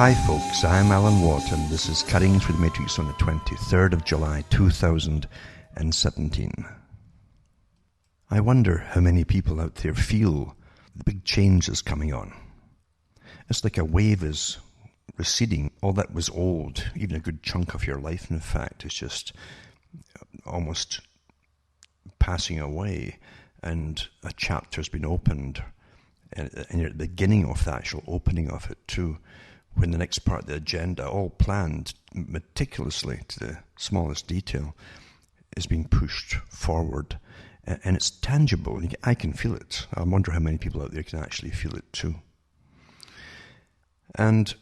Hi folks, I'm Alan Watt and this is Cutting Through the Matrix on the 23rd of July 2017. I wonder how many people out there feel the big change is coming on. It's like a wave is receding. All that was old, even a good chunk of your life in fact, is just almost passing away, and a chapter's been opened, and you're at the beginning of the actual opening of it too, when the next part of the agenda, all planned meticulously to the smallest detail, is being pushed forward. And it's tangible. I can feel it. I wonder how many people out there can actually feel it too. And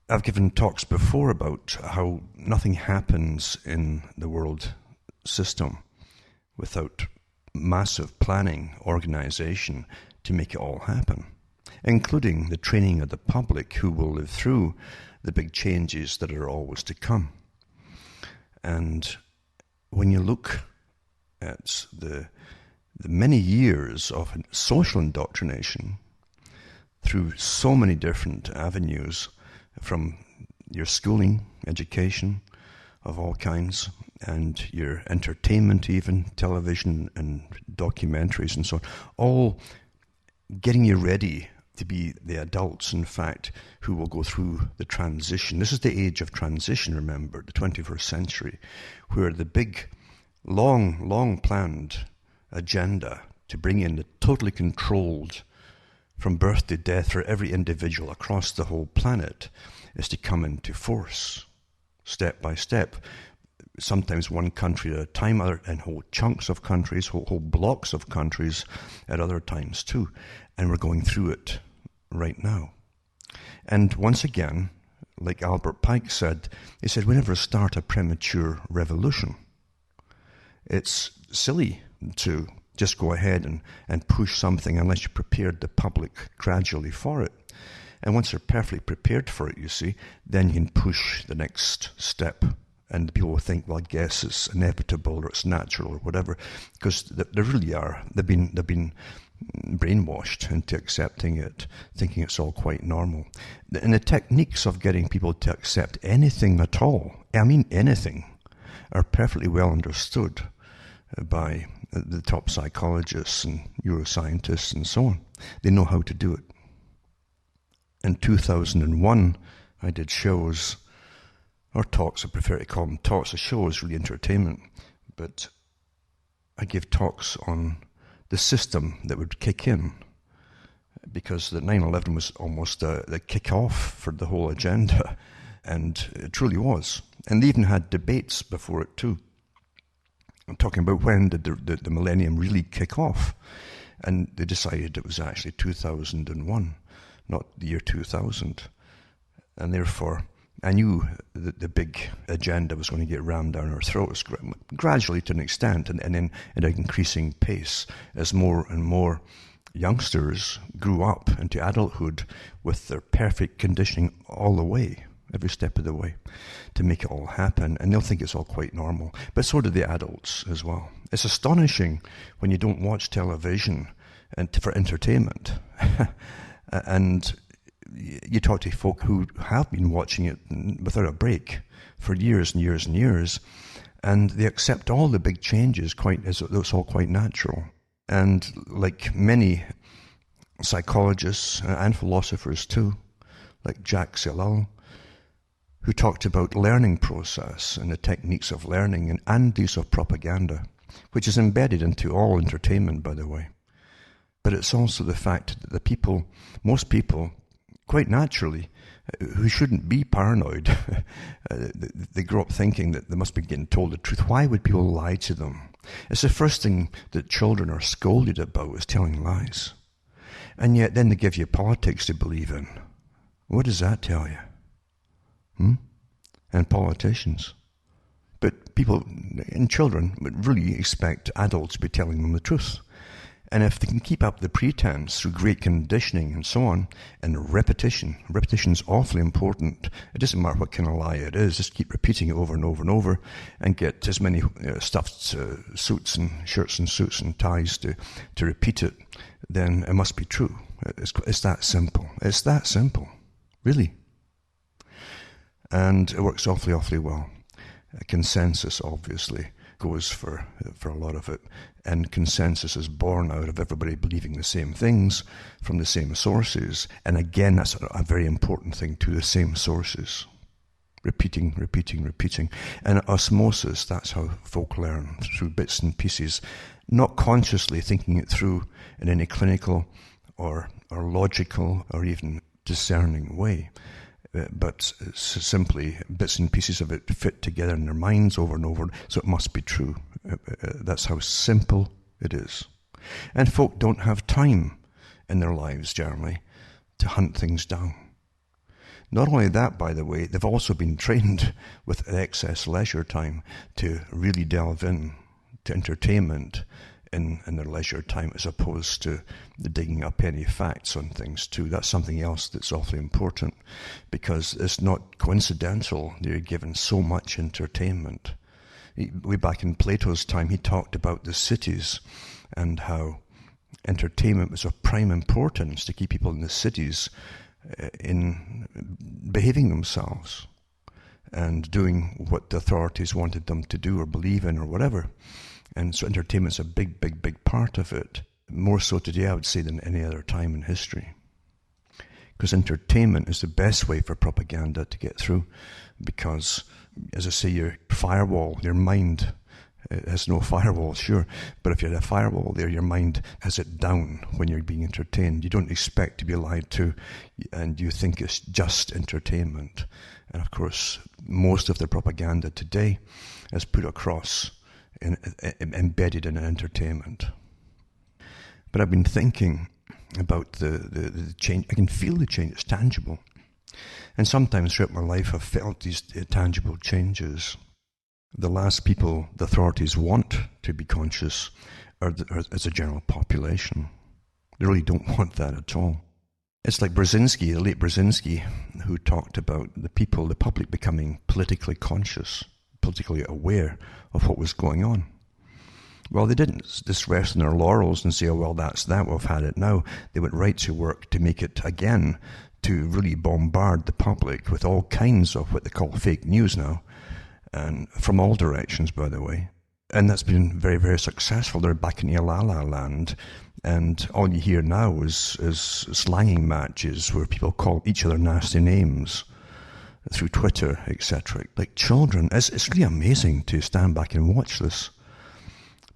I've given talks before about how nothing happens in the world system without massive planning, organization to make it all happen, including the training of the public who will live through the big changes that are always to come. And when you look at the many years of social indoctrination through so many different avenues, from your schooling, education of all kinds, and your entertainment even, television and documentaries and so on, all getting you ready to be the adults, in fact, who will go through the transition. This is the age of transition, remember, the 21st century, where the big, long planned agenda to bring in the totally controlled, from birth to death for every individual across the whole planet, is to come into force, step by step. Sometimes one country at a time, and whole chunks of countries, whole blocks of countries at other times too. And we're going through it right now. And once again, like Albert Pike said, he said, we never start a premature revolution. It's silly to just go ahead and push something unless you prepared the public gradually for it. And once they're perfectly prepared for it, you see, then you can push the next step. And people will think, well, I guess it's inevitable or it's natural or whatever, because they really are. They've been brainwashed into accepting it, thinking it's all quite normal. And the techniques of getting people to accept anything at all, I mean anything, are perfectly well understood by the top psychologists and neuroscientists and so on. They know how to do it. In 2001, I did shows, or talks, I prefer to call them talks. A show is really entertainment, but I gave talks on the system that would kick in, because the 9/11 was almost the kick-off for the whole agenda, and it truly was. And they even had debates before it too. I'm talking about when did the millennium really kick off, and they decided it was actually 2001, not the year 2000, and therefore I knew that the big agenda was going to get rammed down our throats gradually to an extent, and then at an increasing pace as more and more youngsters grew up into adulthood with their perfect conditioning all the way, every step of the way, to make it all happen. And they'll think it's all quite normal. But so do the adults as well. It's astonishing when you don't watch television for entertainment. And you talk to folk who have been watching it without a break for years and years and years, and they accept all the big changes as though it's all quite natural. And like many psychologists and philosophers too, like Jacques Ellul, who talked about learning process and the techniques of learning and use of propaganda, which is embedded into all entertainment, by the way. But it's also the fact that most people, quite naturally, who shouldn't be paranoid, they grow up thinking that they must be getting told the truth. Why would people lie to them? It's the first thing that children are scolded about, is telling lies. And yet then they give you politics to believe in. What does that tell you? And politicians. But people and children would really expect adults to be telling them the truth. And if they can keep up the pretense through great conditioning and so on, and repetition is awfully important. It doesn't matter what kind of lie it is, just keep repeating it over and over and over, and get as many stuffed suits and shirts and suits and ties to repeat it, then it must be true. It's that simple. It's that simple. Really. and it works awfully well. A consensus, obviously, goes for a lot of it, and consensus is born out of everybody believing the same things from the same sources. And again, that's a very important thing too, the same sources. Repeating. And osmosis, that's how folk learn, through bits and pieces, not consciously thinking it through in any clinical or logical or even discerning way, but simply bits and pieces of it fit together in their minds over and over, so it must be true. That's how simple it is. And folk don't have time in their lives, generally, to hunt things down. Not only that, by the way, they've also been trained with excess leisure time to really delve in to entertainment in their leisure time, as opposed to digging up any facts on things too. That's something else that's awfully important, because it's not coincidental that you're given so much entertainment. Way back in Plato's time, he talked about the cities and how entertainment was of prime importance to keep people in the cities in behaving themselves and doing what the authorities wanted them to do or believe in or whatever. And so entertainment's a big part of it. More so today, I would say, than any other time in history. Because entertainment is the best way for propaganda to get through. Because, as I say, your firewall, your mind has no firewall, sure. But if you had a firewall there, your mind has it down when you're being entertained. You don't expect to be lied to, and you think it's just entertainment. And of course, most of the propaganda today is put across embedded in an entertainment. But I've been thinking about the change. I can feel the change. It's tangible. And sometimes throughout my life, I've felt these tangible changes. The last people the authorities want to be conscious are as a general population. They really don't want that at all. It's like Brzezinski, the late Brzezinski, who talked about the public becoming politically conscious, politically aware of what was going on. Well, they didn't just rest on their laurels and say, oh, well, that's that, we've had it now. They went right to work to make it again, to really bombard the public with all kinds of what they call fake news now, and from all directions, by the way. And that's been very successful. They're back in La La Land, and all you hear now is slanging matches where people call each other nasty names through Twitter, etc. Like children. It's really amazing to stand back and watch this,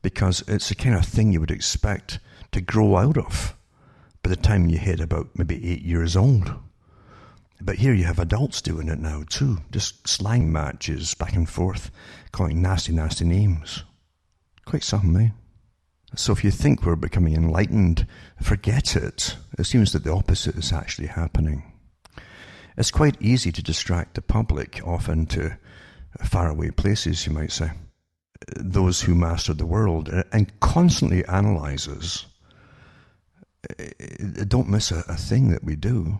because it's the kind of thing you would expect to grow out of by the time you hit about maybe 8 years old. But here you have adults doing it now too, just slang matches back and forth, calling nasty names. Quite something, eh? So if you think we're becoming enlightened, forget it. It seems that the opposite is actually happening. It's quite easy to distract the public off into faraway places, you might say. Those who master the world and constantly analyzes don't miss a thing that we do.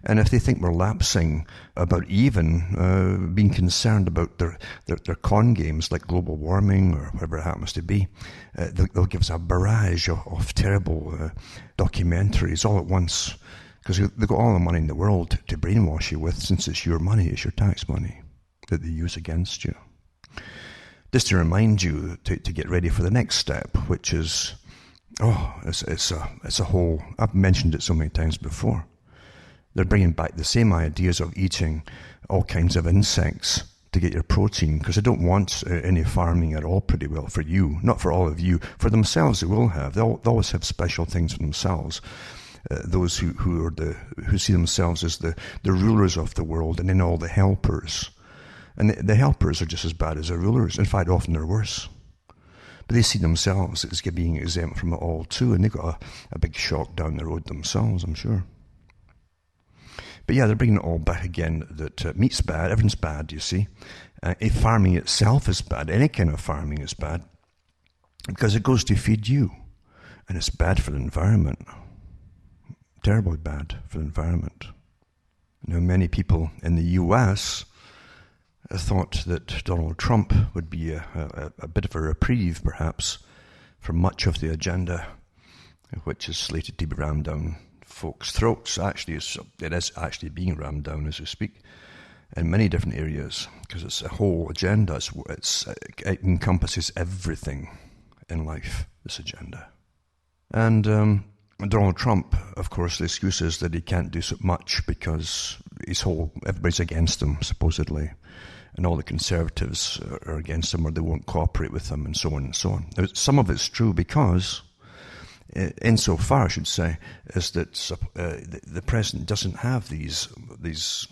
And if they think we're lapsing about even being concerned about their con games like global warming or whatever it happens to be, they'll give us a barrage of terrible documentaries all at once, because they've got all the money in the world to brainwash you with, since it's your money, it's your tax money that they use against you. Just to remind you to get ready for the next step, which is, it's a whole, I've mentioned it so many times before. They're bringing back the same ideas of eating all kinds of insects to get your protein, because they don't want any farming at all, pretty well, for you. Not for all of you. For themselves they will have. They'll always have special things for themselves. Those who see themselves as the rulers of the world, and then all the helpers. And the helpers are just as bad as the rulers. In fact, often they're worse. But they see themselves as being exempt from it all too, and they've got a big shock down the road themselves, I'm sure. But yeah, they're bringing it all back again, that meat's bad, everything's bad, you see. If farming itself is bad, any kind of farming is bad, because it goes to feed you, and it's bad for the environment. Terribly bad for the environment. Now, many people in the US thought that Donald Trump would be a bit of a reprieve, perhaps, for much of the agenda, which is slated to be rammed down folks' throats. Actually, it is actually being rammed down as we speak. in many different areas, because it's a whole agenda. It encompasses everything in life, this agenda. And Donald Trump, of course, the excuse is that he can't do so much because everybody's against him, supposedly, and all the conservatives are against him, or they won't cooperate with him, and so on and so on. Now, some of it's true because, insofar, I should say, is that the president doesn't have these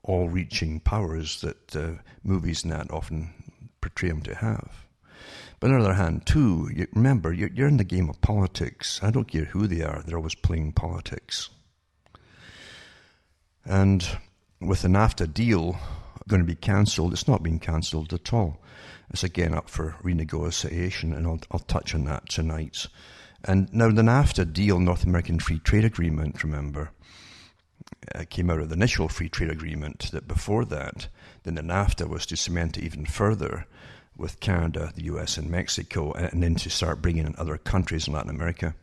all-reaching powers that movies and that often portray him to have. But on the other hand, too, remember, you're in the game of politics. I don't care who they are, they're always playing politics. And with the NAFTA deal going to be cancelled, it's not being cancelled at all. It's again up for renegotiation, and I'll touch on that tonight. And now the NAFTA deal, North American Free Trade Agreement, remember, came out of the initial free trade agreement. That before that, then the NAFTA was to cement it even further with Canada, the US, and Mexico, and then to start bringing in other countries in Latin America,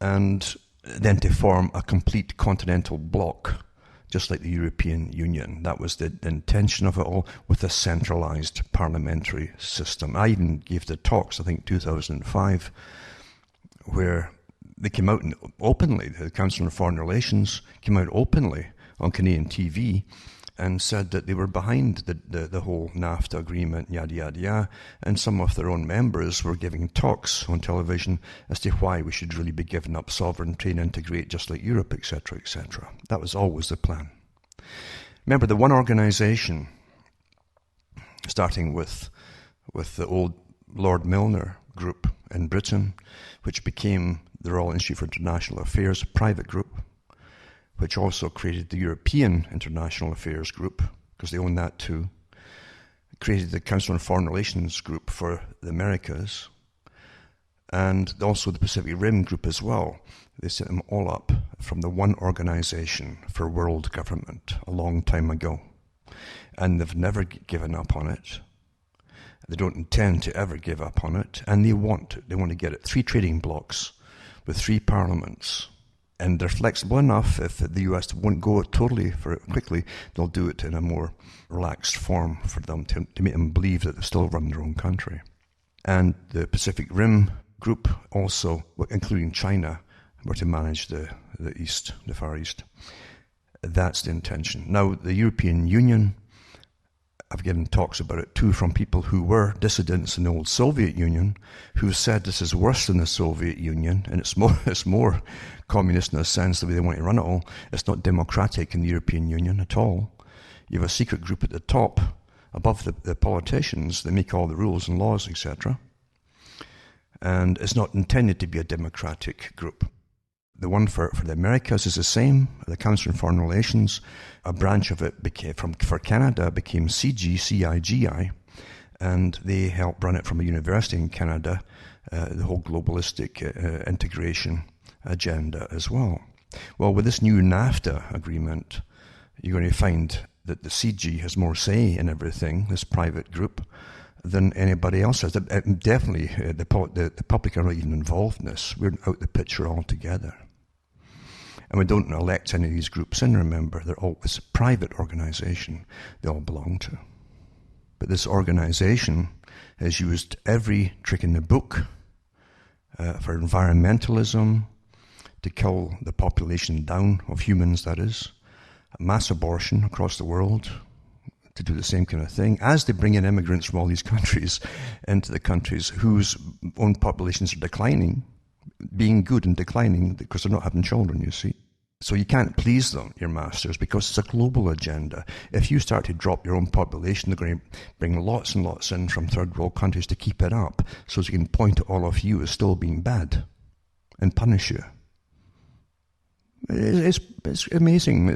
and then to form a complete continental bloc, just like the European Union. That was the intention of it all, with a centralized parliamentary system. I even gave the talks, I think 2005, where they came out openly, the Council on Foreign Relations came out openly on Canadian TV and said that they were behind the whole NAFTA agreement, yada, yada, yada. And some of their own members were giving talks on television as to why we should really be giving up sovereignty and integrate just like Europe, etc., etc. That was always the plan. Remember, the one organization, starting with the old Lord Milner group in Britain, which became the Royal Institute for International Affairs, a private group, which also created the European International Affairs Group, because they own that too, created the Council on Foreign Relations Group for the Americas, and also the Pacific Rim Group as well. They set them all up from the one organization for world government a long time ago. And they've never given up on it. They don't intend to ever give up on it, and they want to get it 3 trading blocks with 3 parliaments. And they're flexible enough. If the US won't go totally for it quickly, they'll do it in a more relaxed form for them to make them believe that they still run their own country. And the Pacific Rim Group also, including China, were to manage the East, the Far East. That's the intention. Now, the European Union, I've given talks about it too from people who were dissidents in the old Soviet Union, who said this is worse than the Soviet Union, and it's more communist in a sense, the way they want to run it all. It's not democratic in the European Union at all. You have a secret group at the top, above the politicians. They make all the rules and laws, etc. And it's not intended to be a democratic group. The one for the Americas is the same. The Council on Foreign Relations, a branch of it for Canada became CIGI, and they helped run it from a university in Canada, the whole globalistic integration agenda as well. Well, with this new NAFTA agreement, you're going to find that the CG has more say in everything, this private group, than anybody else has. Definitely, the public are not even involved in this. We're out the picture altogether. And we don't elect any of these groups in, remember. It's a private organization they all belong to. But this organization has used every trick in the book for environmentalism, to kill the population down of humans, that is, mass abortion across the world, to do the same kind of thing, as they bring in immigrants from all these countries into the countries whose own populations are declining, being good and declining because they're not having children, you see. So you can't please them, your masters, because it's a global agenda. If you start to drop your own population, they're going to bring lots and lots in from third world countries to keep it up, so as you can point to all of you as still being bad and punish you. It's amazing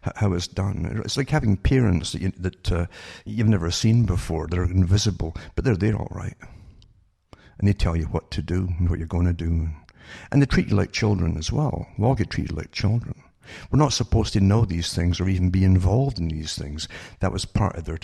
how it's done. It's like having parents that you've never seen before. They're invisible, but they're there all right. And they tell you what to do and what you're going to do. And they treat you like children as well. We all get treated like children. We're not supposed to know these things or even be involved in these things. That was part of their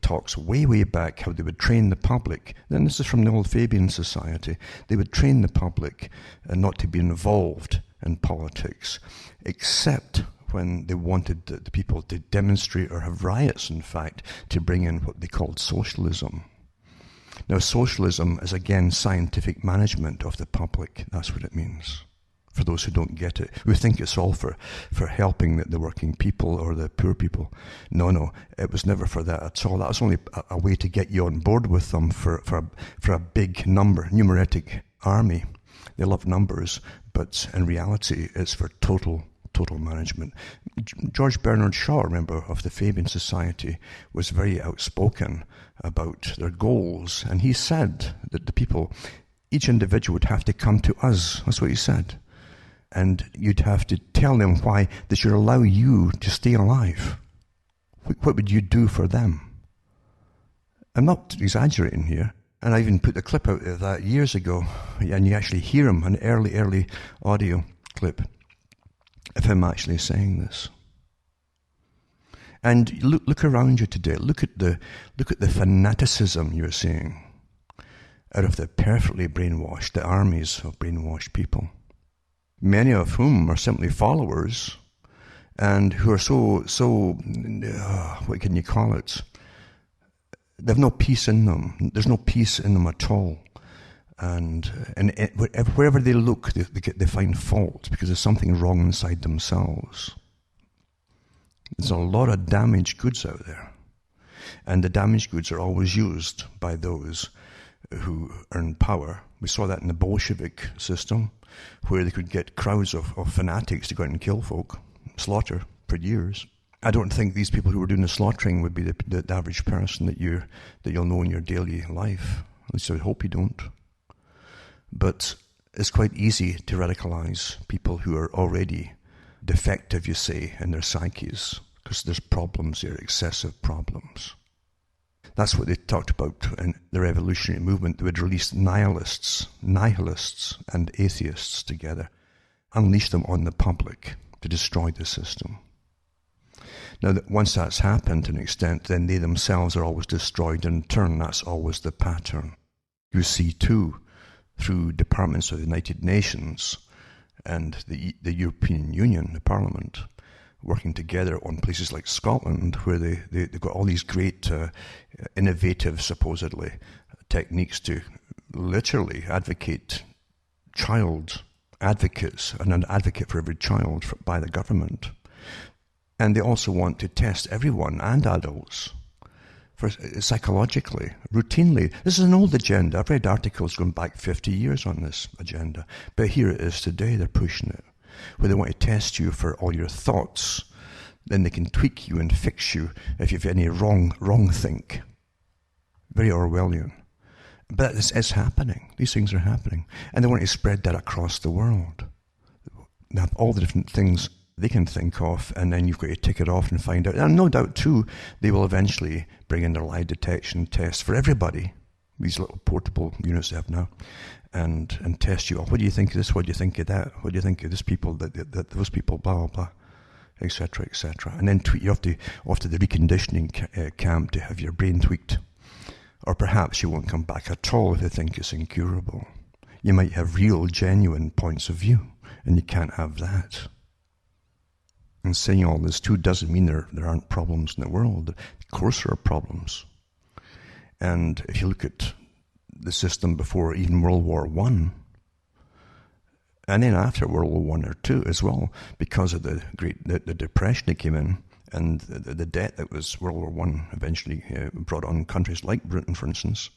talks way, way back, how they would train the public. Then this is from the old Fabian Society. They would train the public not to be involved in politics, except when they wanted the people to demonstrate or have riots, in fact, to bring in what they called socialism. Now, socialism is, again, scientific management of the public. That's what it means. For those who don't get it, who think it's all for helping the working people or the poor people. No, it was never for that at all. That was only a way to get you on board with them for a big numeric army. They love numbers, but in reality, it's for total management. George Bernard Shaw, remember, of the Fabian Society, was very outspoken about their goals, and he said that the people, each individual would have to come to us. That's what he said. And you'd have to tell them why they should allow you to stay alive. What would you do for them? I'm not exaggerating here. And I even put the clip out of that years ago, and you actually hear him, an early audio clip of him actually saying this. And look around you today. Look at the fanaticism you're seeing out of the perfectly brainwashed, the armies of brainwashed people. Many of whom are simply followers, and who are so what can you call it? They have no peace in them. There's no peace in them at all. And wherever they look, they find fault because there's something wrong inside themselves. There's a lot of damaged goods out there. And the damaged goods are always used by those who earn power. We saw that in the Bolshevik system, where they could get crowds of fanatics to go out and kill folk, slaughter for years. I don't think these people who were doing the slaughtering would be the average person that you'll know in your daily life. At least I would hope you don't. But it's quite easy to radicalize people who are already defective, you say, in their psyches, because there's problems there, excessive problems. That's what they talked about in the revolutionary movement. They would release nihilists, and atheists together, unleash them on the public to destroy the system. Now, once that's happened to an extent, then they themselves are always destroyed in turn. That's always the pattern. You see, too, through departments of the United Nations and the European Union, the Parliament, working together on places like Scotland, where they've got all these great, innovative, supposedly, techniques to literally advocate child advocates and an advocate for every child by the government. And they also want to test everyone and adults for psychologically, routinely. This is an old agenda. I've read articles going back 50 years on this agenda. But here it is today. They're pushing it. Where they want to test you for all your thoughts. Then they can tweak you and fix you if you have any wrong think. Very Orwellian. But it's happening. These things are happening. And they want to spread that across the world. They have all the different things they can think of, and then you've got to tick it off and find out. And no doubt, too, they will eventually bring in their lie detection tests for everybody, these little portable units they have now, and test you. Oh, what do you think of this? What do you think of that? What do you think of this people, that those people, blah, blah, blah, etc., etc. And then tweet you off to the reconditioning camp to have your brain tweaked. Or perhaps you won't come back at all if they think it's incurable. You might have real, genuine points of view, and you can't have that. And saying all this too doesn't mean there aren't problems in the world. Of course there are problems. And if you look at the system before even World War I, and then after World War I or II as well, because of the Depression that came in, and the debt that was World War I eventually brought on countries like Britain, for instance.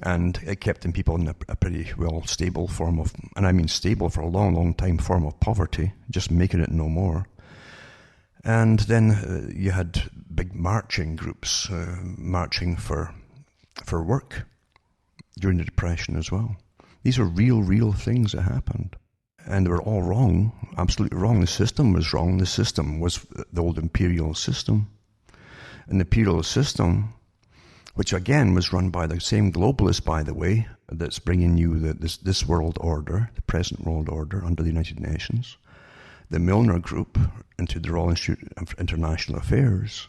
And it kept people in a pretty well stable form of, and I mean stable for a long, long time, form of poverty, just making it no more. And then you had big marching groups marching for work during the Depression as well. These are real things that happened. And they were all wrong, absolutely wrong. The system was wrong. The system was the old imperial system. And the imperial system, which again was run by the same globalists, by the way, that's bringing you this world order, the present world order under the United Nations, the Milner Group into the Royal Institute of International Affairs.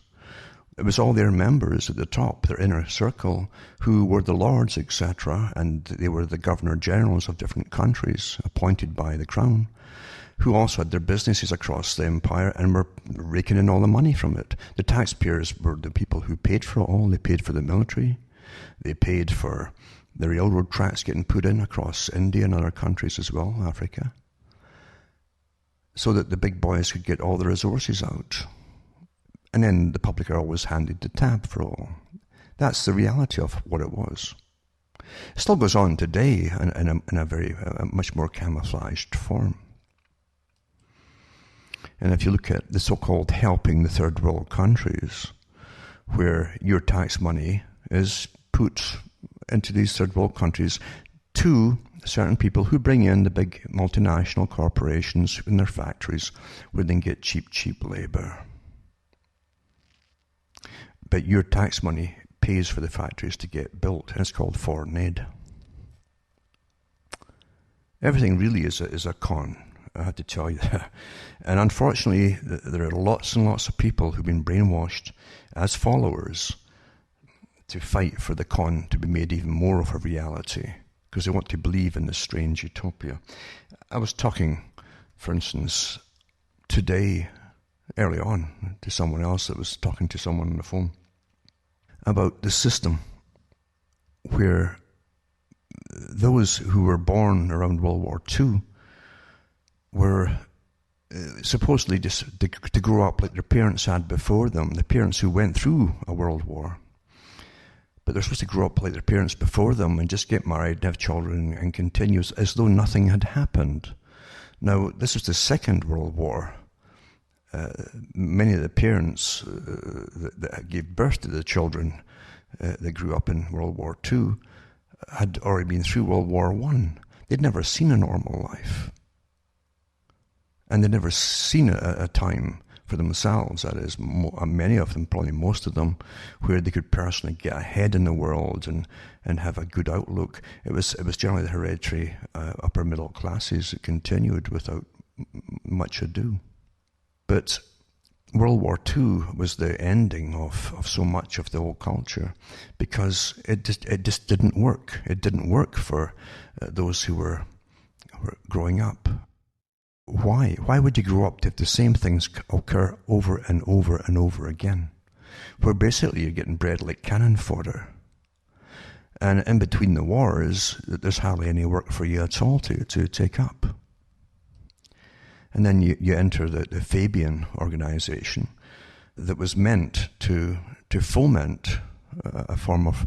It was all their members at the top, their inner circle, who were the lords, etc., and they were the governor-generals of different countries, appointed by the crown, who also had their businesses across the empire and were raking in all the money from it. The taxpayers were the people who paid for it all. They paid for the military. They paid for the railroad tracks getting put in across India and other countries as well, Africa, so that the big boys could get all the resources out. And then the public are always handed the tab for all. That's the reality of what it was. It still goes on today in a very much more camouflaged form. And if you look at the so-called helping the third world countries, where your tax money is put into these third world countries to certain people who bring in the big multinational corporations in their factories where they can get cheap labor. But your tax money pays for the factories to get built, and it's called foreign aid. Everything really is a con, I have to tell you that. And unfortunately, there are lots and lots of people who've been brainwashed as followers to fight for the con to be made even more of a reality, because they want to believe in this strange utopia. I was talking, for instance, today, early on, to someone else that was talking to someone on the phone, about the system where those who were born around World War II were supposedly just to grow up like their parents had before them, the parents who went through a world war. But they're supposed to grow up like their parents before them and just get married and have children and continue as though nothing had happened. Now, this was the Second World War. Many of the parents that gave birth to the children that grew up in World War II had already been through World War I. They'd never seen a normal life. And they'd never seen a time for themselves, that is, many of them, probably most of them, where they could personally get ahead in the world and have a good outlook. It was generally the hereditary upper middle classes that continued without much ado. But World War II was the ending of so much of the old culture, because it just didn't work. It didn't work for those who were growing up. Why? Why would you grow up if the same things occur over and over and over again? Where basically you're getting bred like cannon fodder. And in between the wars, there's hardly any work for you at all to take up. And then you enter the Fabian organization that was meant to foment a form of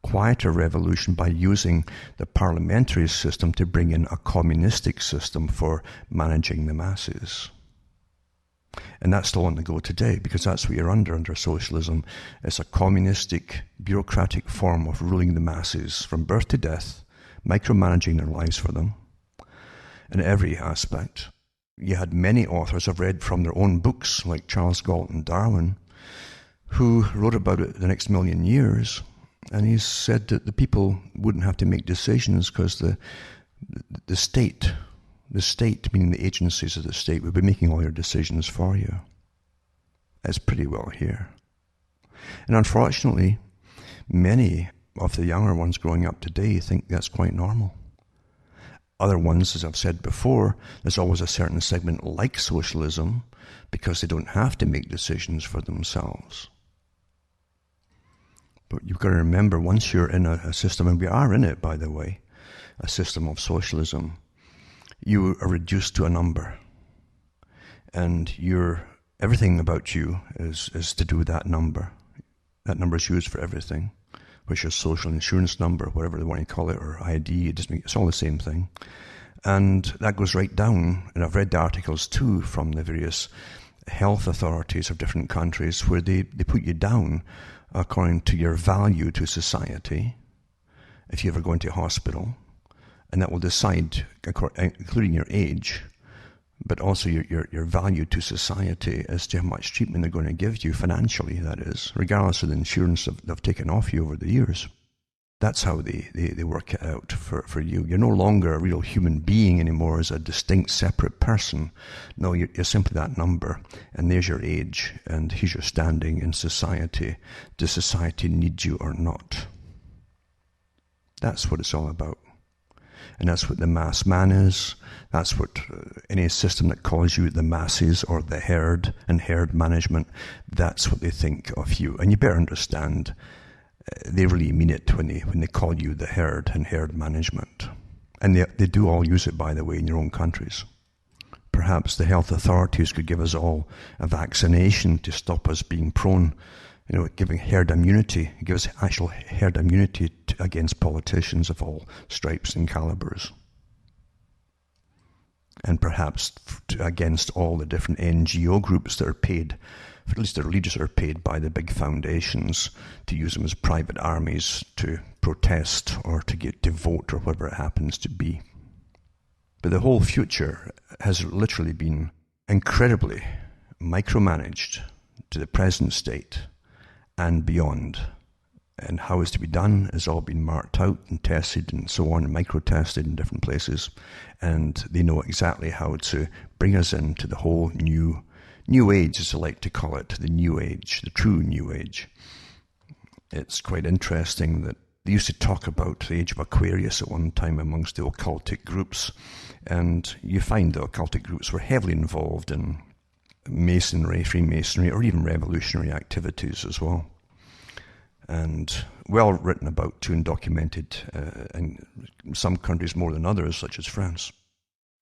quieter revolution by using the parliamentary system to bring in a communistic system for managing the masses. And that's still on the go today, because that's what you're under socialism. It's a communistic, bureaucratic form of ruling the masses from birth to death, micromanaging their lives for them in every aspect. You had many authors I've read from their own books, like Charles Galton Darwin, who wrote about it the next million years. And he said that the people wouldn't have to make decisions because the state, meaning the agencies of the state, would be making all your decisions for you. That's pretty well here. And unfortunately, many of the younger ones growing up today think that's quite normal. Other ones, as I've said before, there's always a certain segment like socialism because they don't have to make decisions for themselves. But you've got to remember, once you're in a system, and we are in it, by the way, a system of socialism, you are reduced to a number. And everything about you is to do with that number. That number is used for everything, which is social insurance number, whatever they want to call it, or ID, it's all the same thing. And that goes right down, and I've read the articles too from the various health authorities of different countries where they put you down according to your value to society, if you ever go into hospital, and that will decide, including your age, but also your value to society as to how much treatment they're going to give you financially, that is, regardless of the insurance they've taken off you over the years. That's how they work it out for you. You're no longer a real human being anymore as a distinct, separate person. No, you're simply that number, and there's your age, and here's your standing in society. Does society need you or not? That's what it's all about. And that's what the mass man is. That's what any system that calls you the masses or the herd and herd management, that's what they think of you. And you better understand, they really mean it when they call you the herd and herd management. And they do all use it, by the way, in your own countries. Perhaps the health authorities could give us all a vaccination to stop us being prone, giving herd immunity, give us actual herd immunity against politicians of all stripes and calibers. And perhaps against all the different NGO groups that are paid, at least their leaders are paid by the big foundations to use them as private armies to protest or to vote or whatever it happens to be. But the whole future has literally been incredibly micromanaged to the present state and beyond. And how it's to be done has all been marked out and tested and so on, and micro-tested in different places. And they know exactly how to bring us into the whole new age, as I like to call it, the new age, the true new age. It's quite interesting that they used to talk about the age of Aquarius at one time amongst the occultic groups. And you find the occultic groups were heavily involved in Masonry, Freemasonry, or even revolutionary activities as well. And well written about too and documented in some countries more than others, such as France.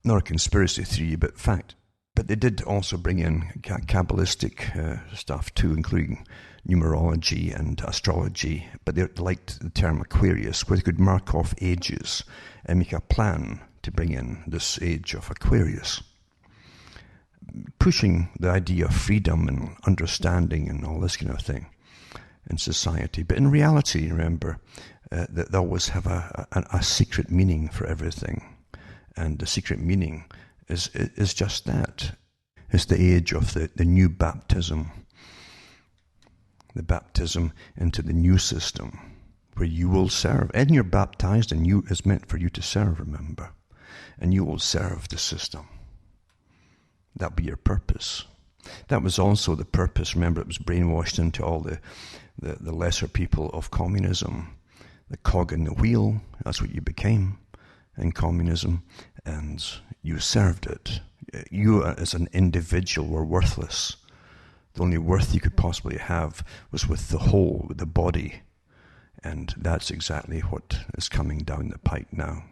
Not a conspiracy theory, but fact. But they did also bring in Kabbalistic stuff too, including numerology and astrology. But they liked the term Aquarius, where they could mark off ages and make a plan to bring in this age of Aquarius, pushing the idea of freedom and understanding and all this kind of thing in society. But in reality, remember, they always have a secret meaning for everything. And the secret meaning is just that. It's the age of the new baptism. The baptism into the new system, where you will serve. And you're baptized, and you is meant for you to serve, remember. And you will serve the system. That'll be your purpose. That was also the purpose. Remember, it was brainwashed into all the lesser people of communism. The cog in the wheel, that's what you became in communism. And you served it. You as an individual were worthless. The only worth you could possibly have was with the whole, with the body. And that's exactly what is coming down the pike now.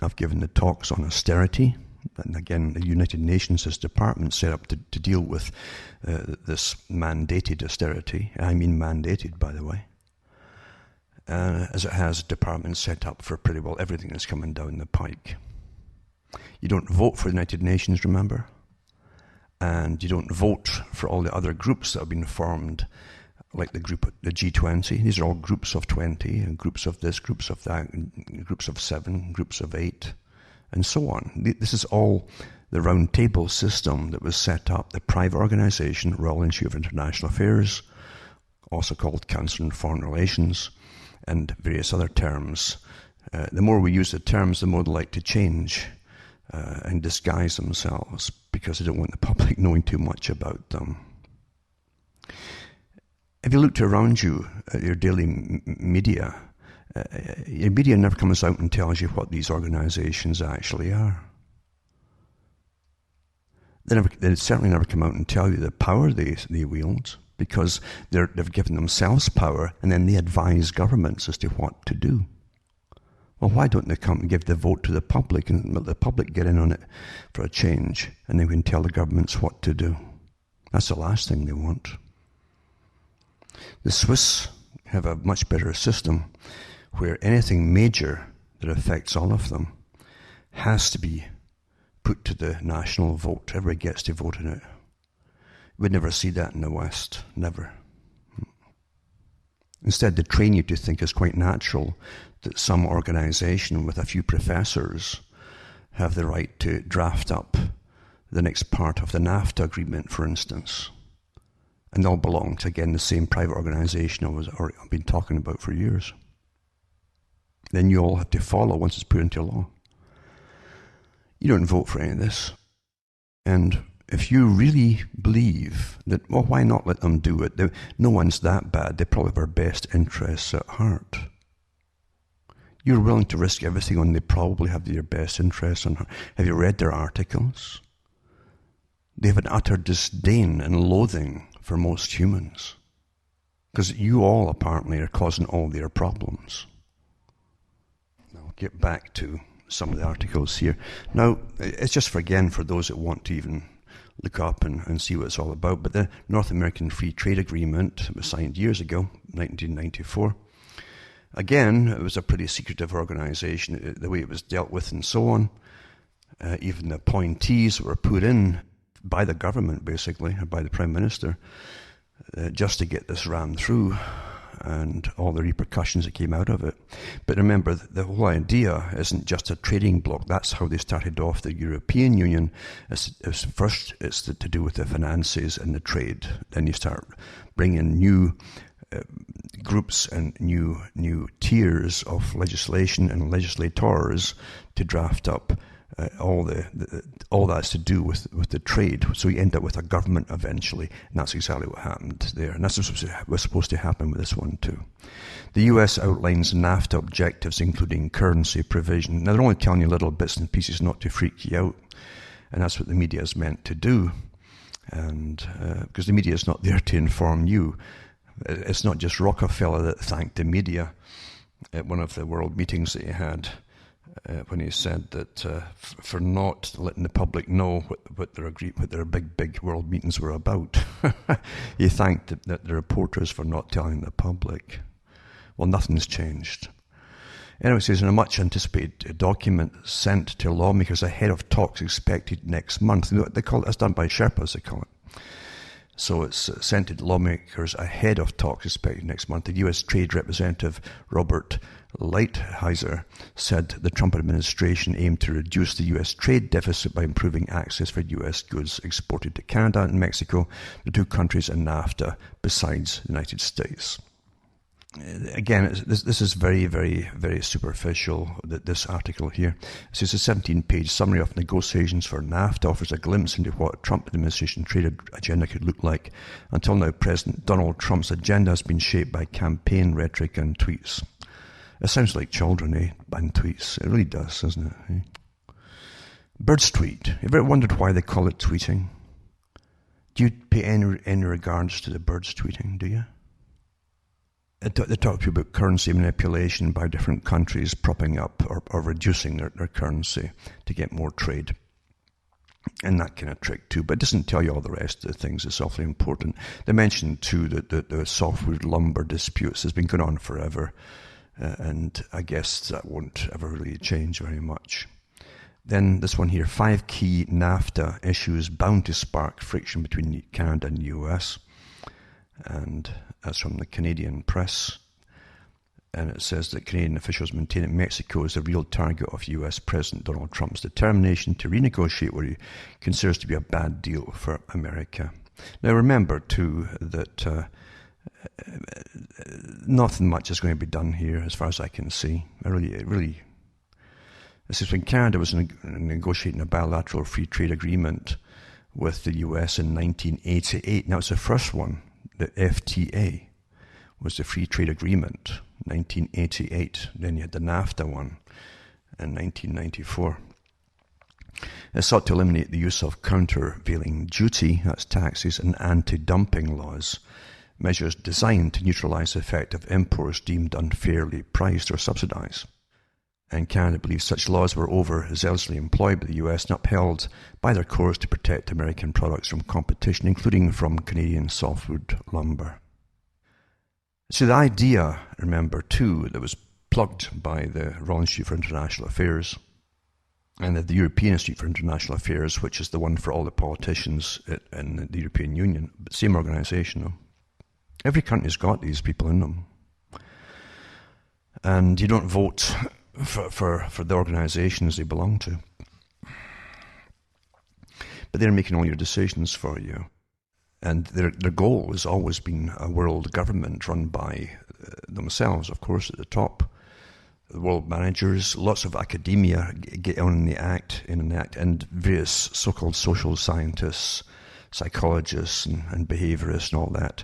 I've given the talks on austerity. And again, the United Nations has departments set up to deal with this mandated austerity. I mean mandated, by the way. As it has departments set up for pretty well everything that's coming down the pike. You don't vote for the United Nations, remember? And you don't vote for all the other groups that have been formed, like the G20. These are all groups of 20, and groups of this, groups of that, groups of 7, groups of 8, and so on. This is all the round table system that was set up, the private organization, Royal Institute of International Affairs, also called Council on Foreign Relations, and various other terms. The more we use the terms, the more they like to change and disguise themselves, because they don't want the public knowing too much about them. If you looked around you at your daily media, your media never comes out and tells you what these organizations actually are. They certainly never come out and tell you the power they wield, because they've given themselves power, and then they advise governments as to what to do. Well, why don't they come and give the vote to the public and let the public get in on it for a change, and then we can tell the governments what to do? That's the last thing they want. The Swiss have a much better system where anything major that affects all of them has to be put to the national vote. Everybody gets to vote in it. We'd never see that in the West. Never. Instead, they train you to think it's quite natural that some organization with a few professors have the right to draft up the next part of the NAFTA agreement, for instance. And they all belong to, again, the same private organization I've been talking about for years. Then you all have to follow once it's put into law. You don't vote for any of this. And if you really believe that, well, why not let them do it? No one's that bad. They probably have our best interests at heart. You're willing to risk everything on they probably have your best interests on heart. Have you read their articles? They have an utter disdain and loathing for most humans. Because you all apparently are causing all their problems. I'll get back to some of the articles here. Now, it's just for those that want to even look up and see what it's all about. But the North American Free Trade Agreement was signed years ago, 1994. Again, it was a pretty secretive organization, the way it was dealt with and so on. Even the appointees were put in by the government, basically, or by the Prime Minister, just to get this rammed through and all the repercussions that came out of it. But remember, the whole idea isn't just a trading bloc. That's how they started off the European Union. First, it's to do with the finances and the trade. Then you start bringing new groups and new tiers of legislation and legislators to draft up all that's to do with the trade. So you end up with a government eventually, and that's exactly what happened there. And that's what was supposed to happen with this one too. The US outlines NAFTA objectives, including currency provision. Now they're only telling you little bits and pieces not to freak you out, and that's what the media is meant to do. And because the media is not there to inform you. It's not just Rockefeller that thanked the media at one of the world meetings that he had when he said that for not letting the public know what their big world meetings were about. He thanked the reporters for not telling the public. Well, nothing's changed. Anyway, it says in a much anticipated document sent to lawmakers ahead of talks expected next month. They call it, it's done by Sherpas, they call it. So it's sent to lawmakers ahead of talks expected next month. The U.S. Trade Representative Robert Lighthizer said the Trump administration aimed to reduce the U.S. trade deficit by improving access for U.S. goods exported to Canada and Mexico, the two countries in NAFTA, besides the United States. Again, this is very, very, very superficial, this article here. It says a 17-page summary of negotiations for NAFTA offers a glimpse into what Trump administration trade agenda could look like. Until now, President Donald Trump's agenda has been shaped by campaign rhetoric and tweets. It sounds like children, and tweets. It really does, doesn't it? Birds tweet. Have you ever wondered why they call it tweeting? Do you pay any regards to the birds tweeting, do you? They talk to you about currency manipulation by different countries propping up or reducing their currency to get more trade. And that kind of trick too. But it doesn't tell you all the rest of the things. It's awfully important. They mentioned too that the softwood lumber disputes has been going on forever. And I guess that won't ever really change very much. Then this one here, 5 key NAFTA issues bound to spark friction between Canada and the US. And that's from the Canadian press. And it says that Canadian officials maintain that Mexico is a real target of US President Donald Trump's determination to renegotiate what he considers to be a bad deal for America. Now remember too that nothing much is going to be done here as far as I can see. This is when Canada was negotiating a bilateral free trade agreement with the US in 1988. Now it's the first one. The FTA was the Free Trade Agreement, 1988. Then you had the NAFTA one in 1994. It sought to eliminate the use of countervailing duty, that's taxes, and anti-dumping laws, measures designed to neutralize the effect of imports deemed unfairly priced or subsidized. And Canada believes such laws were overzealously employed by the US and upheld by their courts to protect American products from competition, including from Canadian softwood lumber. So the idea, remember too, that was plugged by the Royal Institute for International Affairs and the European Institute for International Affairs, which is the one for all the politicians in the European Union, but same organisation though. Every country's got these people in them. And you don't vote for the organisations they belong to. But they're making all your decisions for you. And their goal has always been a world government run by themselves, of course, at the top. The world managers, lots of academia get on in the act, and various so-called social scientists, psychologists and behaviourists and all that,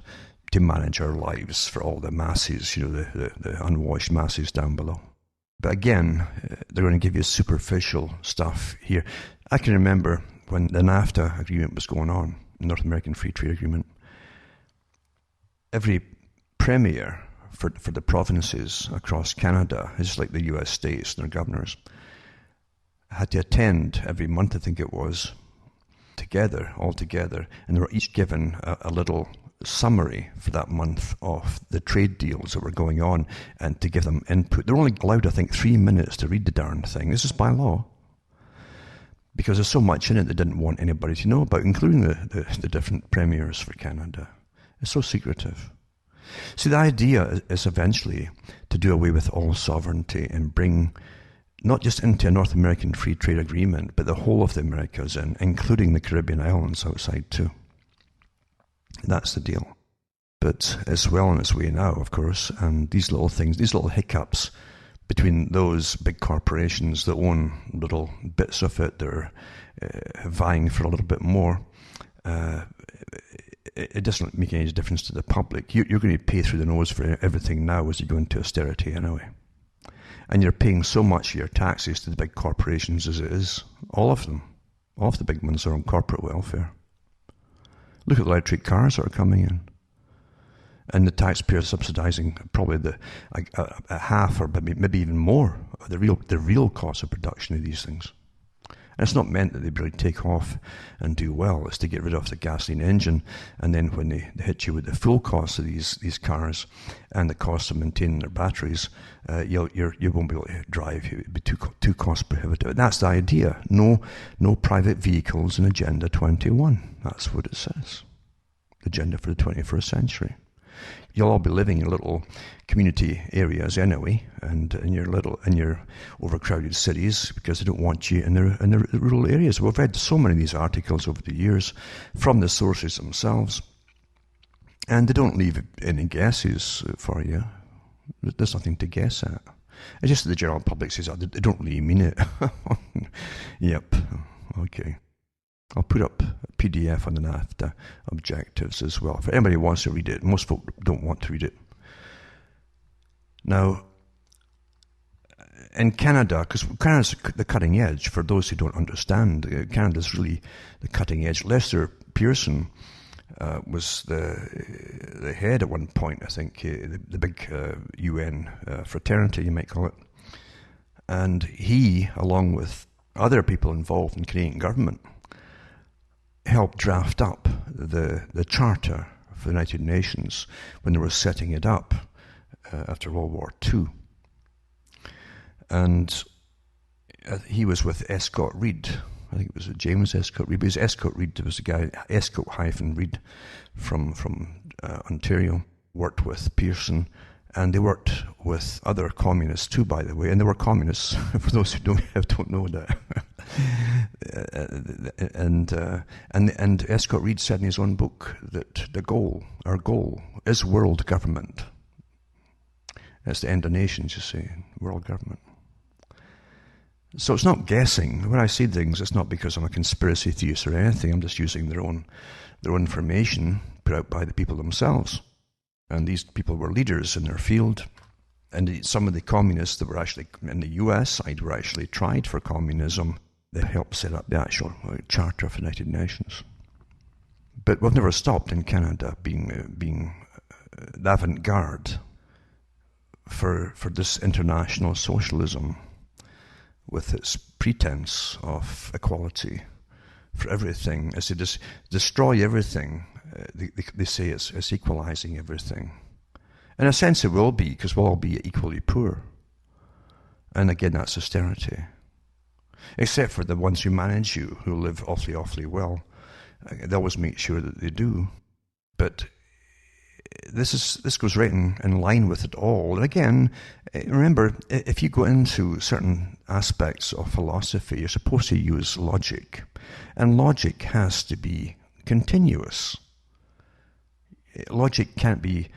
to manage our lives for all the masses, the unwashed masses down below. But again, they're going to give you superficial stuff here. I can remember when the NAFTA agreement was going on, North American Free Trade Agreement, every premier for the provinces across Canada, just like the US states and their governors, had to attend every month, I think it was, all together, and they were each given a little summary for that month of the trade deals that were going on and to give them input. They're only allowed, I think, 3 minutes to read the darn thing. This is by law. Because there's so much in it they didn't want anybody to know about, including the different premiers for Canada. It's so secretive. See, the idea is eventually to do away with all sovereignty and bring not just into a North American Free Trade Agreement, but the whole of the Americas in, including the Caribbean islands outside too. That's the deal. But it's well on its way now, of course, and these little things, these little hiccups between those big corporations that own little bits of it, they're vying for a little bit more. It doesn't make any difference to the public. You're going to pay through the nose for everything now as you go into austerity anyway. And you're paying so much of your taxes to the big corporations as it is. All of them. All of the big ones are on corporate welfare. Look at the electric cars that are coming in. And the taxpayers subsidising probably a half or maybe even more of the real cost of production of these things. And it's not meant that they really take off and do well. It's to get rid of the gasoline engine, and then when they hit you with the full cost of these cars and the cost of maintaining their batteries, you won't be able to drive. It would be too cost prohibitive. That's the idea. No private vehicles in Agenda 21. That's what it says. The agenda for the 21st century. You'll all be living in little community areas anyway, and in your overcrowded cities, because they don't want you in the rural areas. We've read so many of these articles over the years from the sources themselves, and they don't leave any guesses for you. There's nothing to guess at. It's just that the general public says, oh, they don't really mean it. Yep, okay. I'll put up a PDF on the NAFTA objectives as well. If anybody wants to read it, most folk don't want to read it. Now, in Canada, because Canada's the cutting edge, for those who don't understand, Canada's really the cutting edge. Lester Pearson was the head at one point, I think, the big UN fraternity, you might call it. And he, along with other people involved in Canadian government, helped draft up the Charter for the United Nations when they were setting it up after World War II. And he was with Escott Reed. I think it was James Escott Reed. But it was Escott Reed. There was a guy, Escott-Reed from Ontario, worked with Pearson. And they worked with other communists too, by the way. And they were communists, for those who don't know that. And Escott Reed said in his own book that our goal, is world government. That's the end of nations, you see, world government. So it's not guessing. When I say things, it's not because I'm a conspiracy theorist or anything. I'm just using their own information put out by the people themselves. And these people were leaders in their field. And some of the communists that were actually in the US side were actually tried for communism. They helped set up the actual Charter of the United Nations. But we've never stopped in Canada being the avant-garde for this international socialism with its pretense of equality for everything. As they just destroy everything, they say it's equalizing everything. In a sense it will be, because we'll all be equally poor. And again, that's austerity. Except for the ones who manage you, who live awfully well. They always make sure that they do. But this goes right in line with it all. And again, remember, if you go into certain aspects of philosophy, you're supposed to use logic. And logic has to be continuous. Logic can't be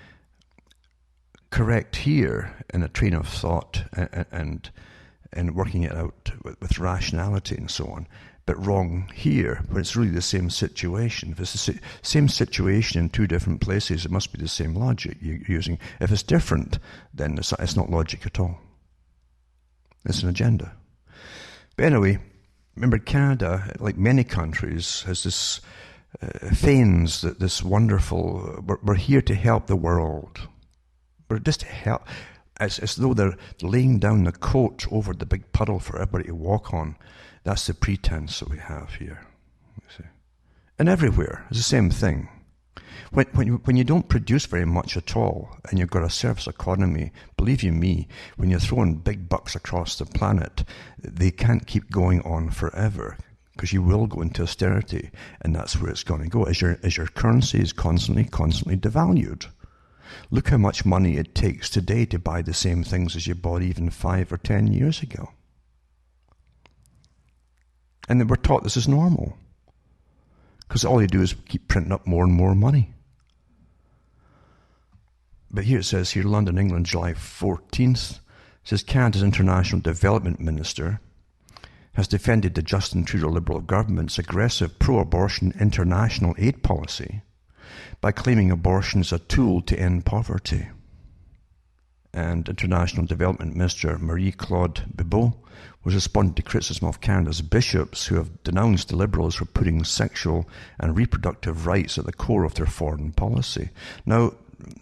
correct here in a train of thought and working it out with rationality and so on, but wrong here, where it's really the same situation. If it's the same situation in two different places, it must be the same logic you're using. If it's different, then it's not logic at all. It's an agenda. But anyway, remember Canada, like many countries, has this feigns that this wonderful, we're here to help the world. We're just to help, as though they're laying down the coat over the big puddle for everybody to walk on. That's the pretense that we have here. You see. And everywhere, it's the same thing. When you don't produce very much at all, and you've got a service economy, believe you me, when you're throwing big bucks across the planet, they can't keep going on forever, because you will go into austerity, and that's where it's going to go, as your currency is constantly devalued. Look how much money it takes today to buy the same things as you bought even 5 or 10 years ago. And then we're taught this is normal, because all you do is keep printing up more and more money. But here it says, here, London, England, July 14th, it says Canada's International Development Minister has defended the Justin Trudeau Liberal government's aggressive pro-abortion international aid policy by claiming abortion is a tool to end poverty. And International Development Minister Marie-Claude Bibeau was responding to criticism of Canada's bishops who have denounced the Liberals for putting sexual and reproductive rights at the core of their foreign policy. Now,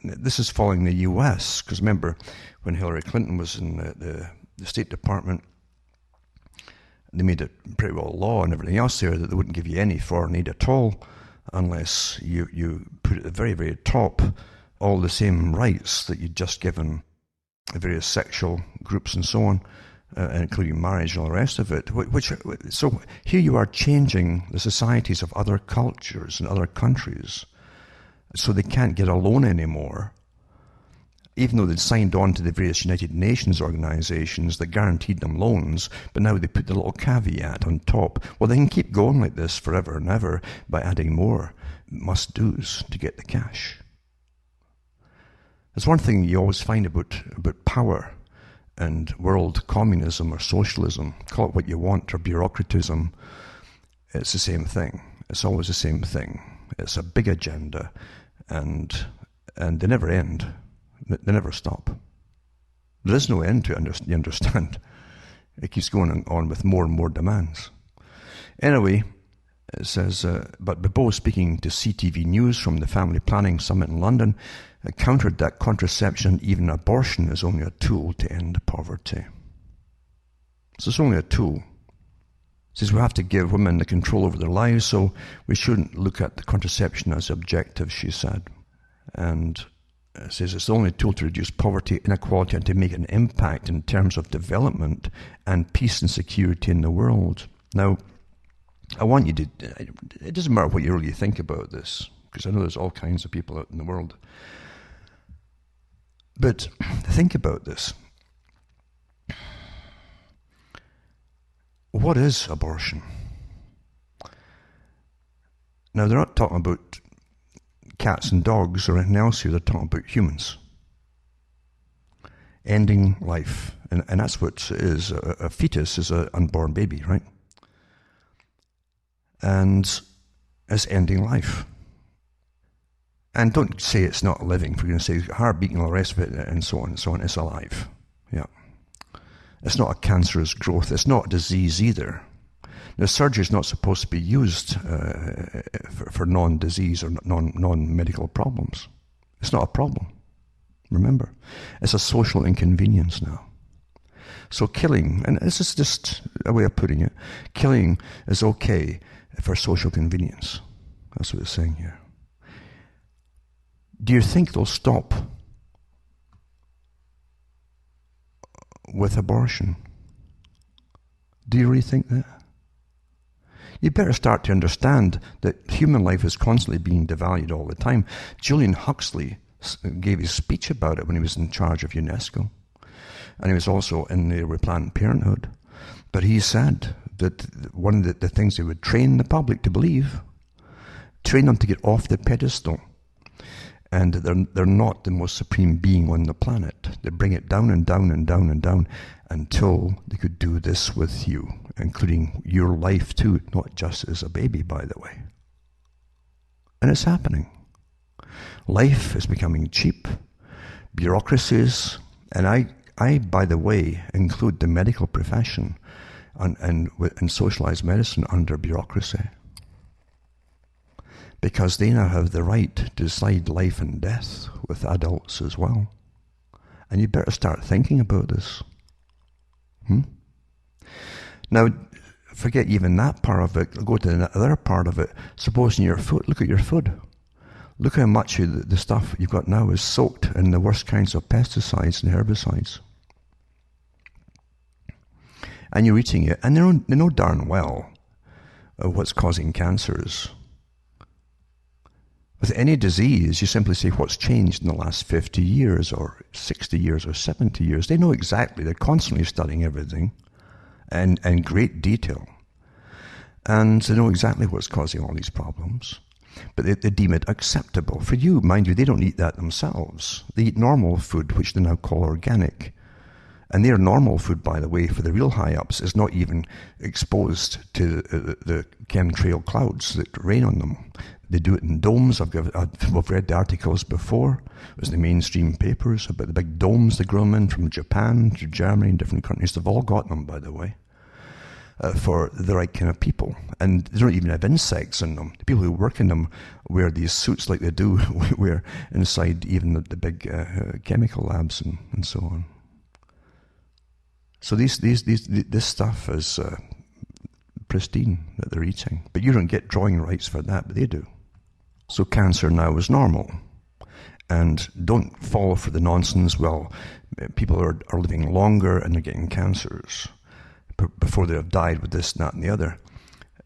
this is following the US, because remember, when Hillary Clinton was in the State Department, they made it pretty well law and everything else there that they wouldn't give you any foreign aid at all unless you put at the very, very top all the same rights that you'd just given the various sexual groups and so on, including marriage and all the rest of it. So here you are changing the societies of other cultures and other countries so they can't get a loan anymore, even though they'd signed on to the various United Nations organizations that guaranteed them loans, but now they put the little caveat on top. Well, they can keep going like this forever and ever by adding more must-dos to get the cash. There's one thing you always find about power and world communism or socialism, call it what you want, or bureaucratism, it's the same thing. It's always the same thing. It's a big agenda, and they never end. They never stop. There is no end to it, you understand. It keeps going on with more and more demands. Anyway, it says, but Bibeau, speaking to CTV News from the Family Planning Summit in London, countered that contraception, even abortion, is only a tool to end poverty. So it's only a tool. It says we have to give women the control over their lives, so we shouldn't look at the contraception as objective, she said. And it says it's the only tool to reduce poverty, inequality, and to make an impact in terms of development and peace and security in the world. Now, I want you to, it doesn't matter what you really think about this, because I know there's all kinds of people out in the world. But think about this. What is abortion? Now, they're not talking about cats and dogs or anything else here. They're talking about humans. Ending life. And that's what it is. A fetus is an unborn baby, right? And it's ending life. And don't say it's not living, for goodness sake, heart beating, all the rest of it, and so on and so on. It's alive. Yeah. It's not a cancerous growth. It's not a disease either. Now, surgery is not supposed to be used for non-disease or non-medical problems. It's not a problem. Remember, it's a social inconvenience now. So killing, and this is just a way of putting it, killing is okay for social convenience. That's what it's saying here. Do you think they'll stop with abortion? Do you really think that? You better start to understand that human life is constantly being devalued all the time. Julian Huxley gave his speech about it when he was in charge of UNESCO. And he was also in there with Planned Parenthood. But he said that one of the things they would train the public to believe, train them to get off the pedestal, and they're not the most supreme being on the planet. They bring it down and down and down and down until they could do this with you, including your life too, not just as a baby, by the way. And it's happening. Life is becoming cheap. Bureaucracies, and I, by the way, include the medical profession and socialized medicine under bureaucracy, because they now have the right to decide life and death with adults as well. And you better start thinking about this. Now, forget even that part of it. Go to the other part of it. Supposing your food, look at your food. Look how much the stuff you've got now is soaked in the worst kinds of pesticides and herbicides. And you're eating it, and they know darn well what's causing cancers. With any disease, you simply say what's changed in the last 50 years or 60 years or 70 years. They know exactly. They're constantly studying everything in great detail. And they know exactly what's causing all these problems. But they deem it acceptable. For you, mind you, they don't eat that themselves. They eat normal food, which they now call organic. And their normal food, by the way, for the real high-ups, is not even exposed to the chemtrail clouds that rain on them. They do it in domes. I've read the articles before. It was the mainstream papers about the big domes they grow them in, from Japan to Germany and different countries. They've all got them, by the way, for the right kind of people. And they don't even have insects in them. The people who work in them wear these suits like they do wear inside even the big chemical labs and so on. So this stuff is pristine that they're eating. But you don't get drawing rights for that, but they do. So cancer now is normal. And don't fall for the nonsense, well, people are living longer and they're getting cancers before they have died with this, that, and the other.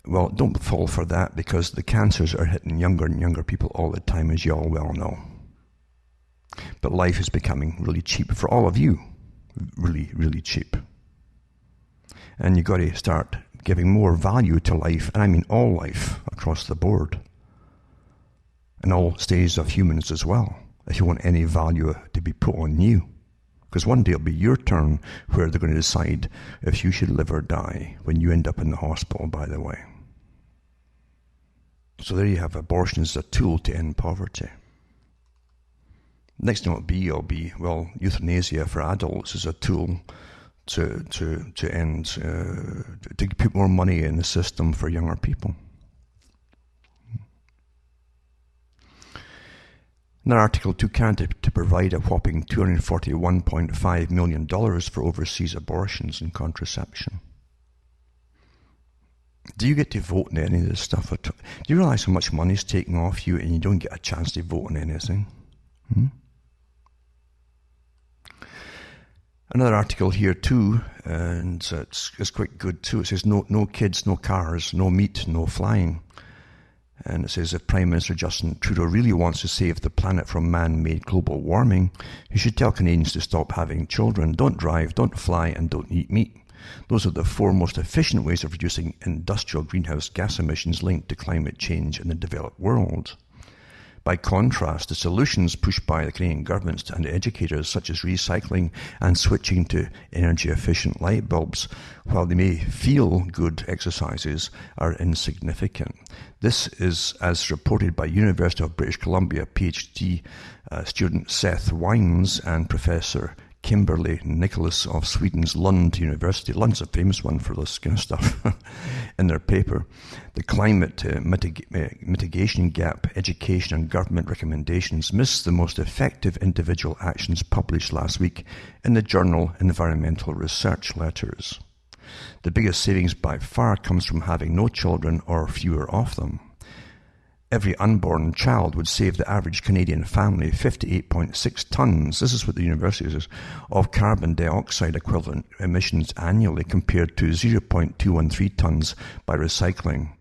Well, don't fall for that, because the cancers are hitting younger and younger people all the time, as you all well know. But life is becoming really cheap for all of you. Really, really cheap. And you've got to start giving more value to life, and I mean all life across the board. And all stages of humans as well, if you want any value to be put on you. Because one day it'll be your turn where they're going to decide if you should live or die when you end up in the hospital, by the way. So there you have abortion as a tool to end poverty. Next thing it'll be, well, euthanasia for adults is a tool to end, to put more money in the system for younger people. Another article took Canada to provide a whopping $241.5 million for overseas abortions and contraception. Do you get to vote in any of this stuff? Do you realize how much money is taken off you and you don't get a chance to vote on anything? Another article here too, and it's quite good too. It says no kids, no cars, no meat, no flying. And it says if Prime Minister Justin Trudeau really wants to save the planet from man-made global warming, he should tell Canadians to stop having children, don't drive, don't fly, and don't eat meat. Those are the four most efficient ways of reducing industrial greenhouse gas emissions linked to climate change in the developed world. By contrast, the solutions pushed by the Canadian government and educators, such as recycling and switching to energy-efficient light bulbs, while they may feel good exercises, are insignificant. This is as reported by University of British Columbia PhD student Seth Wines and Professor Kimberly Nicholas of Sweden's Lund University. Lund's a famous one for this kind of stuff. In their paper, The Climate Mitigation Gap, Education and Government Recommendations Miss the Most Effective Individual Actions, published last week in the journal Environmental Research Letters. The biggest savings by far comes from having no children or fewer of them. Every unborn child would save the average Canadian family 58.6 tonnes, this is what the university says, of carbon dioxide equivalent emissions annually, compared to 0.213 tonnes by recycling.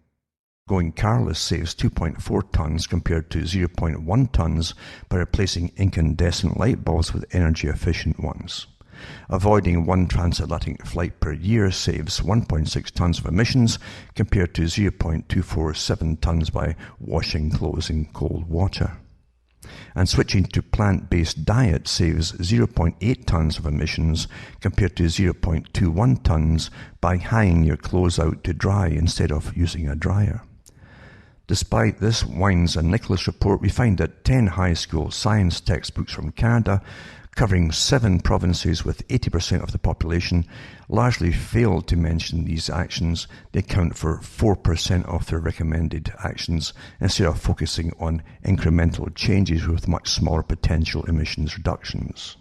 Going carless saves 2.4 tonnes compared to 0.1 tonnes by replacing incandescent light bulbs with energy-efficient ones. Avoiding one transatlantic flight per year saves 1.6 tonnes of emissions compared to 0.247 tonnes by washing clothes in cold water. And switching to plant-based diet saves 0.8 tonnes of emissions compared to 0.21 tonnes by hanging your clothes out to dry instead of using a dryer. Despite this Wines and Nicholas report, we find that 10 high school science textbooks from Canada covering 7 provinces with 80% of the population, largely failed to mention these actions. They account for 4% of their recommended actions instead of focusing on incremental changes with much smaller potential emissions reductions.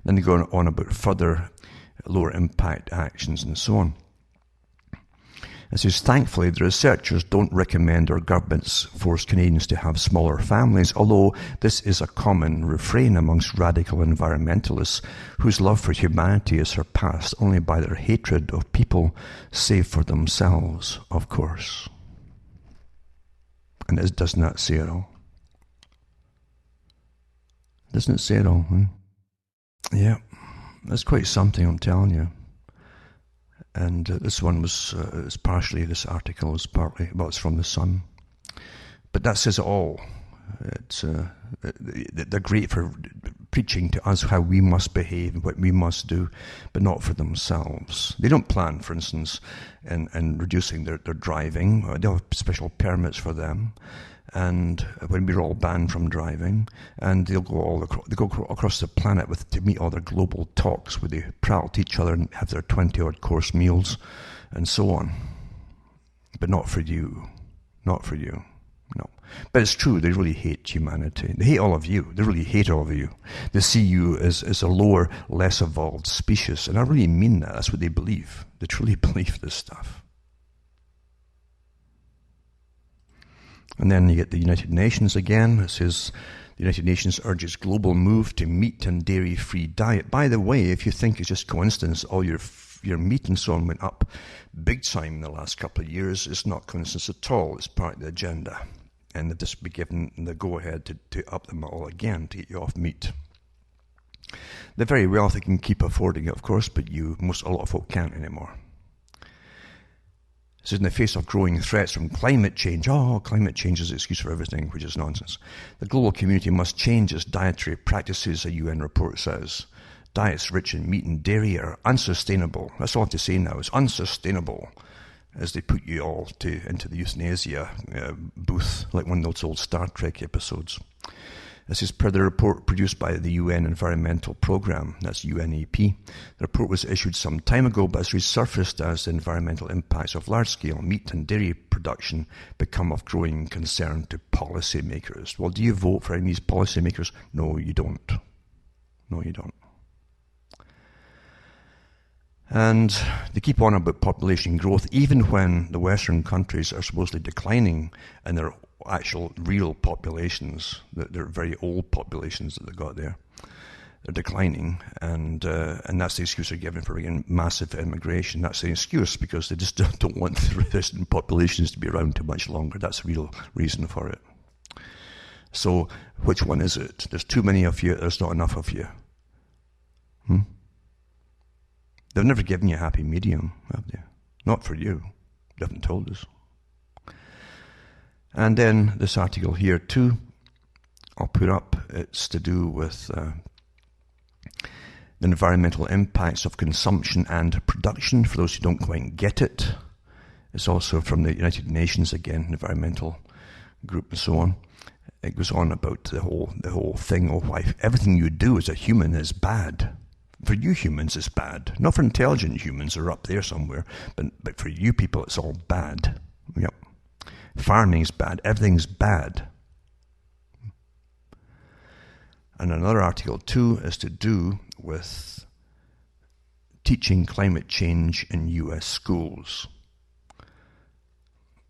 Then they go on about further lower impact actions and so on. It says, thankfully, the researchers don't recommend our governments force Canadians to have smaller families, although this is a common refrain amongst radical environmentalists whose love for humanity is surpassed only by their hatred of people save for themselves, of course. And it does not say it all. Doesn't it say it all? Yeah, that's quite something, I'm telling you. And this one was this article was partly, well, it's from The Sun. But that says it all. They're great for preaching to us how we must behave and what we must do, but not for themselves. They don't plan, for instance, in reducing their driving. They have special permits for them. And when we're all banned from driving, and they go across the planet to meet all their global talks where they prattle to each other and have their 20-odd course meals and so on. But not for you. Not for you. No. But it's true, they really hate humanity. They hate all of you. They really hate all of you. They see you as a lower, less evolved species. And I really mean that. That's what they believe. They truly believe this stuff. And then you get the United Nations again. It says, the United Nations urges global move to meat and dairy-free diet. By the way, if you think it's just coincidence, all your meat and so on went up big time in the last couple of years, it's not coincidence at all. It's part of the agenda. And they've just been given the go-ahead to up them all again, to get you off meat. The very wealthy can keep affording it, of course, but a lot of folk can't anymore. It says, in the face of growing threats from climate change, climate change is an excuse for everything, which is nonsense. The global community must change its dietary practices, a UN report says. Diets rich in meat and dairy are unsustainable. That's all I have to say now. It's unsustainable, as they put you all into the euthanasia booth, like one of those old Star Trek episodes. This is per the report produced by the UN Environmental Programme, that's UNEP. The report was issued some time ago, but has resurfaced as the environmental impacts of large-scale meat and dairy production become of growing concern to policymakers. Well, do you vote for any of these policymakers? No, you don't. No, you don't. And they keep on about population growth, even when the Western countries are supposedly declining in their actual real populations. They're very old populations that they've got there. They're declining, and that's the excuse they're given for again massive immigration. That's the excuse because they just don't want the resident populations to be around too much longer. That's the real reason for it. So, which one is it? There's too many of you, there's not enough of you. They've never given you a happy medium, have they? Not for you. They haven't told us. And then this article here too, I'll put up, it's to do with the environmental impacts of consumption and production, for those who don't quite get it. It's also from the United Nations, again, environmental group and so on. It goes on about the whole thing of why everything you do as a human is bad. For you humans, it's bad. Not for intelligent humans who are up there somewhere, but for you people, it's all bad. Yep. Farming's bad. Everything's bad. And another article, too, is to do with teaching climate change in U.S. schools.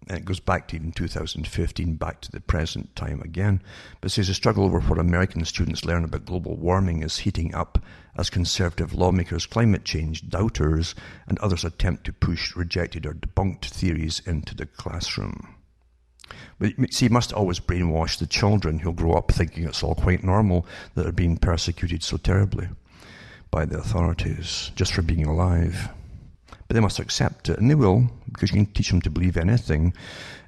And it goes back to even 2015, back to the present time again. But it says the struggle over what American students learn about global warming is heating up as conservative lawmakers, climate change doubters, and others attempt to push rejected or debunked theories into the classroom. But see, you must always brainwash the children who'll grow up thinking it's all quite normal that they're being persecuted so terribly by the authorities just for being alive. But they must accept it, and they will, because you can teach them to believe anything.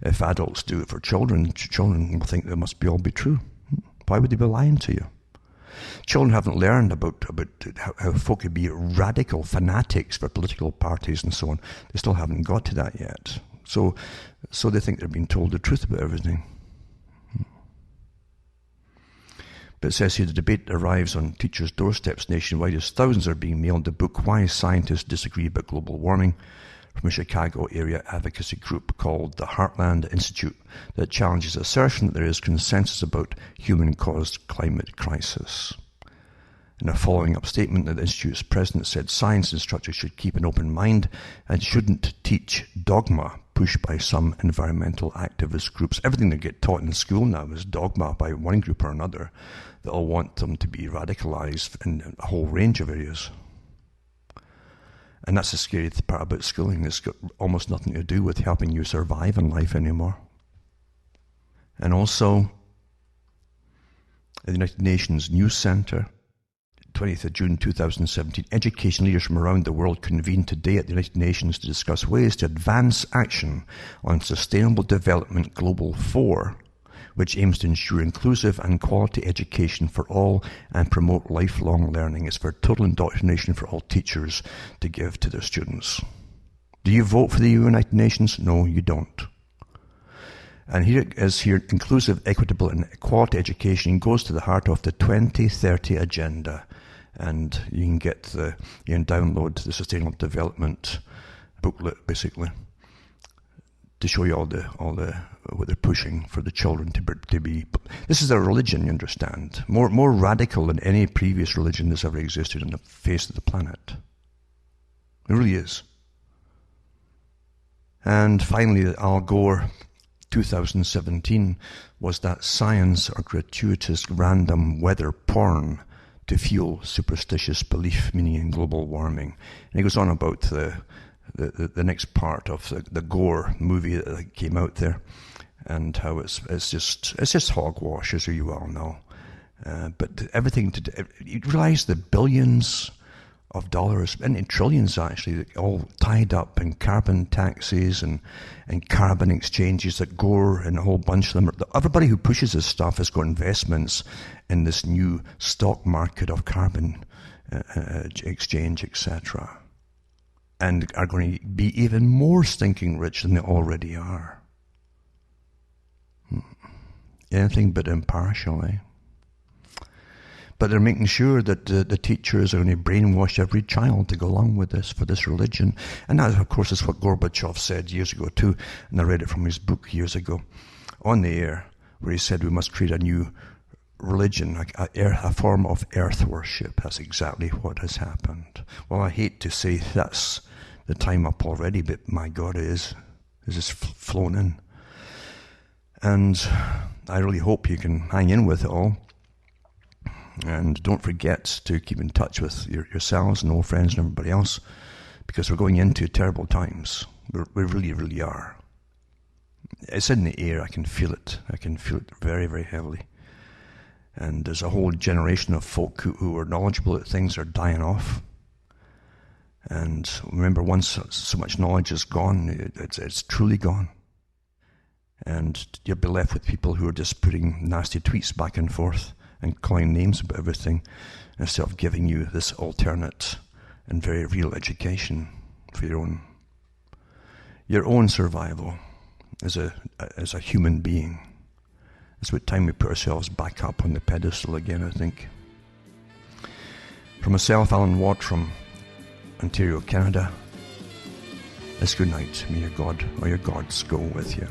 If adults do it for children, children will think they must all be true. Why would they be lying to you? Children haven't learned about how folk could be radical fanatics for political parties and so on. They still haven't got to that yet. So they think they're being told the truth about everything. But it says here the debate arrives on teachers' doorsteps nationwide as thousands are being mailed the book Why Scientists Disagree About Global Warming from a Chicago area advocacy group called the Heartland Institute that challenges the assertion that there is consensus about human-caused climate crisis. In a following up statement, the Institute's president said science instructors should keep an open mind and shouldn't teach dogma pushed by some environmental activist groups. Everything they get taught in school now is dogma by one group or another that all want them to be radicalized in a whole range of areas. And that's the scary part about schooling. It's got almost nothing to do with helping you survive in life anymore. And also, at the United Nations News Centre, 20th of June 2017, education leaders from around the world convened today at the United Nations to discuss ways to advance action on Sustainable Development Global 4, which aims to ensure inclusive and quality education for all and promote lifelong learning. It's for total indoctrination for all teachers to give to their students. Do you vote for the United Nations? No, you don't. And here it is here, inclusive, equitable and quality education goes to the heart of the 2030 agenda. And you can download the Sustainable Development booklet, basically, to show you all the what they're pushing for the children to be. This is a religion, you understand, more radical than any previous religion that's ever existed on the face of the planet. It really is. And finally, Al Gore, 2017, was that science or gratuitous random weather porn to fuel superstitious belief, meaning in global warming. And he goes on about the next part of the Gore movie that came out there, and how it's just hogwash, as you all know. But everything you realize the billions of dollars, and in trillions actually, all tied up in carbon taxes and carbon exchanges that Gore and a whole bunch of them. Everybody who pushes this stuff has got investments in this new stock market of carbon exchange, etc. And are going to be even more stinking rich than they already are. Anything but impartial, eh? But they're making sure that the teachers are going to brainwash every child to go along with this, for this religion. And that, of course, is what Gorbachev said years ago too, and I read it from his book years ago, on the air, where he said we must create a new religion, a form of earth worship. That's exactly what has happened. Well, I hate to say that's the time up already, but my God, it is. It's just flown in. And I really hope you can hang in with it all. And don't forget to keep in touch with yourselves and old friends and everybody else, because we're going into terrible times. We really, really are. It's in the air. I can feel it. I can feel it very, very heavily. And there's a whole generation of folk who are knowledgeable that things are dying off. And remember, once so much knowledge is gone, it's truly gone. And you'll be left with people who are just putting nasty tweets back and forth and calling names about everything, instead of giving you this alternate and very real education for your own survival as a human being. It's about time we put ourselves back up on the pedestal again, I think. From myself, Alan Watt, from Ontario, Canada, it's good night. May your God or your gods go with you.